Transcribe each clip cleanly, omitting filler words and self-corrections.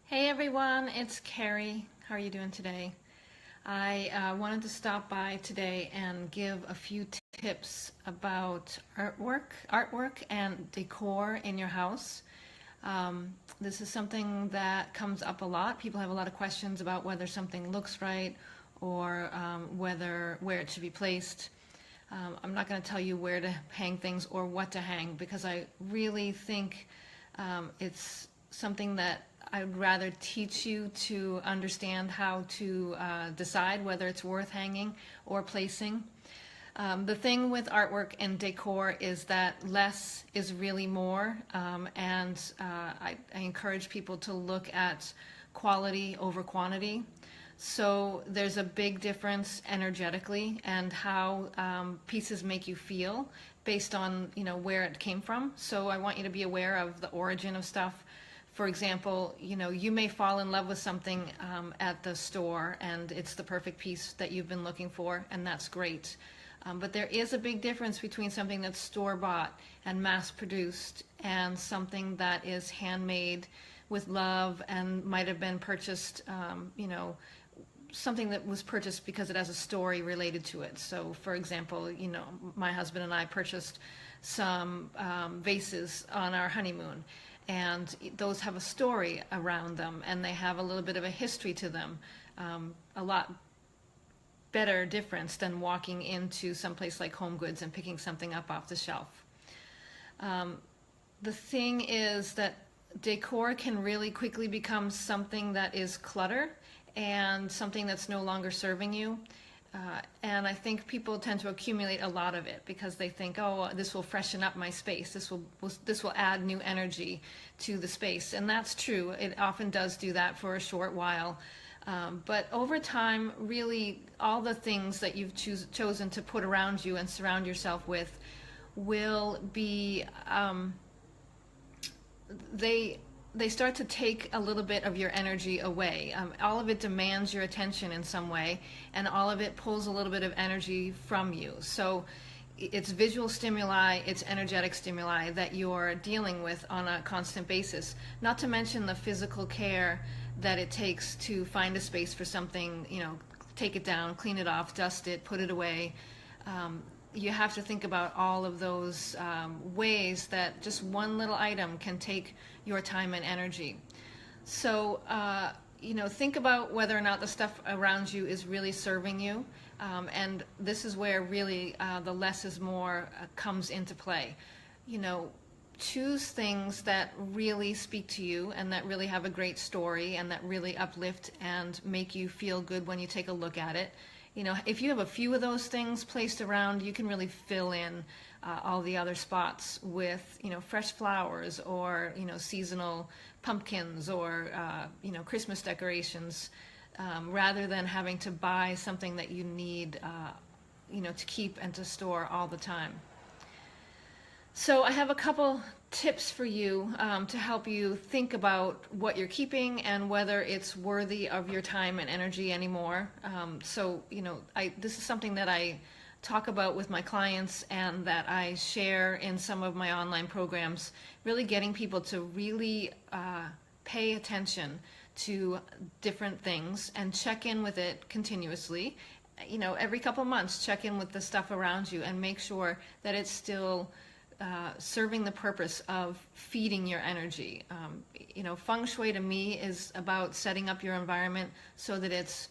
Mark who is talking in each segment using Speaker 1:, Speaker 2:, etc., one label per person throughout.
Speaker 1: Hey everyone, it's Carrie. How are you doing today? I wanted to stop by today and give a few tips about artwork and decor in your house. This is something that comes up a lot. People have a lot of questions about whether something looks right or where it should be placed. I'm not going to tell you where to hang things or what to hang because I really think it's something that I'd rather teach you to understand how to decide whether it's worth hanging or placing. The thing with artwork and decor is that less is really more, and I encourage people to look at quality over quantity. So there's a big difference energetically and how pieces make you feel based on where it came from. So I want you to be aware of the origin of stuff. For example, you may fall in love with something at the store and it's the perfect piece that you've been looking for, and that's great. But there is a big difference between something that's store-bought and mass-produced and something that is handmade with love and might have been purchased, something that was purchased because it has a story related to it. So, for example, my husband and I purchased some vases on our honeymoon. And those have a story around them, and they have a little bit of a history to them. A lot better difference than walking into some place like Home Goods and picking something up off the shelf. The thing is that decor can really quickly become something that is clutter and something that's no longer serving you. And I think people tend to accumulate a lot of it because they think, oh, this will freshen up my space. This will add new energy to the space. And that's true. It often does do that for a short while. But over time, really, all the things that you've chosen to put around you and surround yourself with will be, they start to take a little bit of your energy away. All of it demands your attention in some way, and all of it pulls a little bit of energy from you. So it's visual stimuli, it's energetic stimuli that you're dealing with on a constant basis, not to mention the physical care that it takes to find a space for something, take it down, clean it off, dust it, put it away. You have to think about all of those ways that just one little item can take your time and energy. So, think about whether or not the stuff around you is really serving you. And this is where really the less is more comes into play. Choose things that really speak to you and that really have a great story and that really uplift and make you feel good when you take a look at it. If you have a few of those things placed around, you can really fill in all the other spots with, fresh flowers or, seasonal pumpkins or, Christmas decorations, rather than having to buy something that you need, to keep and to store all the time. So I have a couple tips for you to help you think about what you're keeping and whether it's worthy of your time and energy anymore. This is something that I talk about with my clients and that I share in some of my online programs, really getting people to really pay attention to different things and check in with it continuously. Every couple months, check in with the stuff around you and make sure that it's still serving the purpose of feeding your energy. Feng Shui to me is about setting up your environment so that it's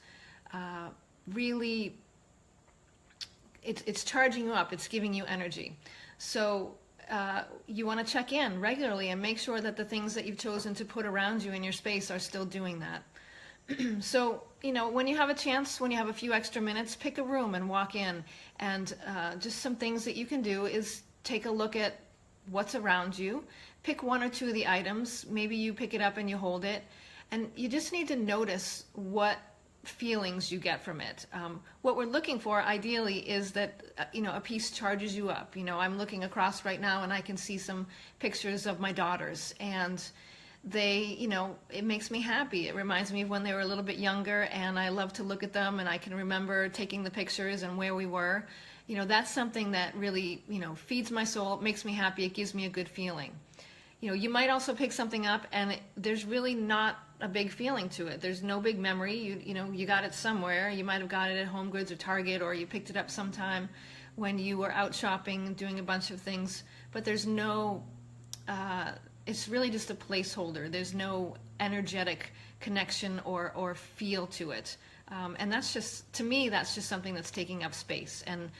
Speaker 1: really, it's charging you up, it's giving you energy. So you want to check in regularly and make sure that the things that you've chosen to put around you in your space are still doing that. So, when you have a chance, when you have a few extra minutes, pick a room and walk in. And just some things that you can do is take a look at what's around you, pick one or two of the items, maybe you pick it up and you hold it, and you just need to notice what feelings you get from it. What we're looking for ideally is that a piece charges you up. I'm looking across right now and I can see some pictures of my daughters, and they, it makes me happy. It reminds me of when they were a little bit younger, and I love to look at them, and I can remember taking the pictures and where we were. That's something that really, feeds my soul, it makes me happy, it gives me a good feeling. you might also pick something up and there's really not a big feeling to it. There's no big memory. You got it somewhere. You might have got it at Home Goods or Target, or you picked it up sometime when you were out shopping doing a bunch of things, but there's no, it's really just a placeholder. There's no energetic connection or feel to it. And that's just, to me, that's just something that's taking up space. And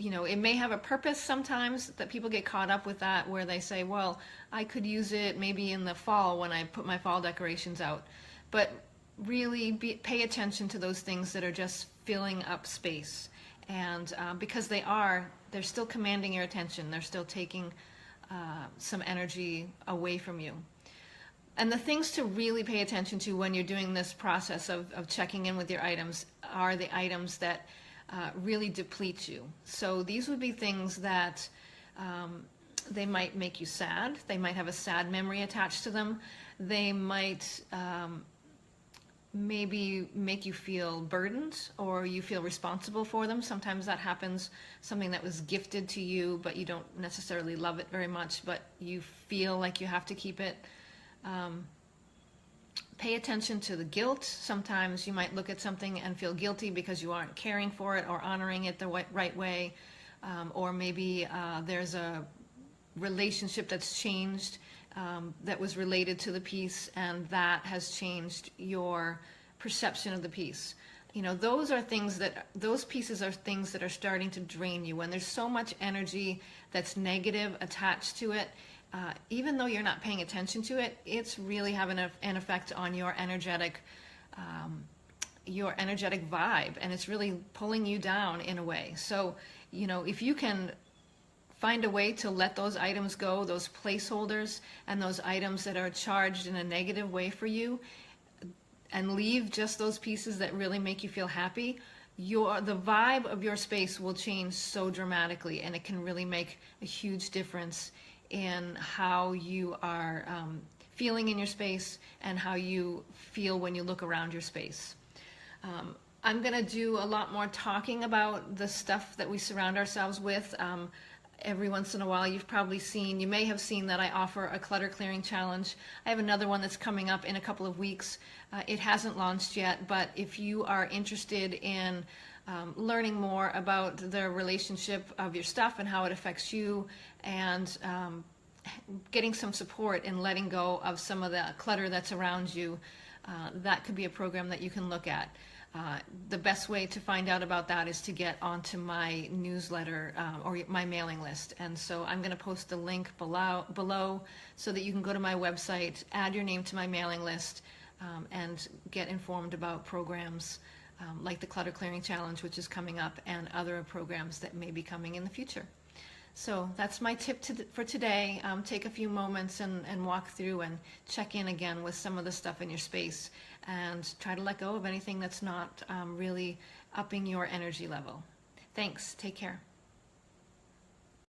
Speaker 1: it may have a purpose sometimes, that people get caught up with that, where they say, well, I could use it maybe in the fall when I put my fall decorations out. But really pay attention to those things that are just filling up space. And because they're still commanding your attention. They're still taking some energy away from you. And the things to really pay attention to when you're doing this process of checking in with your items are the items that really deplete you. So these would be things that they might make you sad. They might have a sad memory attached to them. They might maybe make you feel burdened, or you feel responsible for them. Sometimes that happens, something that was gifted to you, but you don't necessarily love it very much, but you feel like you have to keep it. Pay attention to the guilt. Sometimes you might look at something and feel guilty because you aren't caring for it or honoring it the right way. Or maybe there's a relationship that's changed that was related to the piece, and that has changed your perception of the piece. Those pieces are things that are starting to drain you. When there's so much energy that's negative attached to it, even though you're not paying attention to it, it's really having an effect on your energetic vibe, and it's really pulling you down in a way. So, if you can find a way to let those items go, those placeholders and those items that are charged in a negative way for you, and leave just those pieces that really make you feel happy, the vibe of your space will change so dramatically, and it can really make a huge difference in how you are feeling in your space and how you feel when you look around your space. I'm going to do a lot more talking about the stuff that we surround ourselves with. Every once in a while, you may have seen that I offer a clutter clearing challenge. I have another one that's coming up in a couple of weeks. It hasn't launched yet, but if you are interested in learning more about the relationship of your stuff and how it affects you, and getting some support in letting go of some of the clutter that's around you, that could be a program that you can look at. The best way to find out about that is to get onto my newsletter or my mailing list. And so I'm going to post a link below so that you can go to my website, add your name to my mailing list, and get informed about programs like the Clutter Clearing Challenge, which is coming up, and other programs that may be coming in the future. So that's my tip for today. Take a few moments and walk through and check in again with some of the stuff in your space, and try to let go of anything that's not really upping your energy level. Thanks. Take care.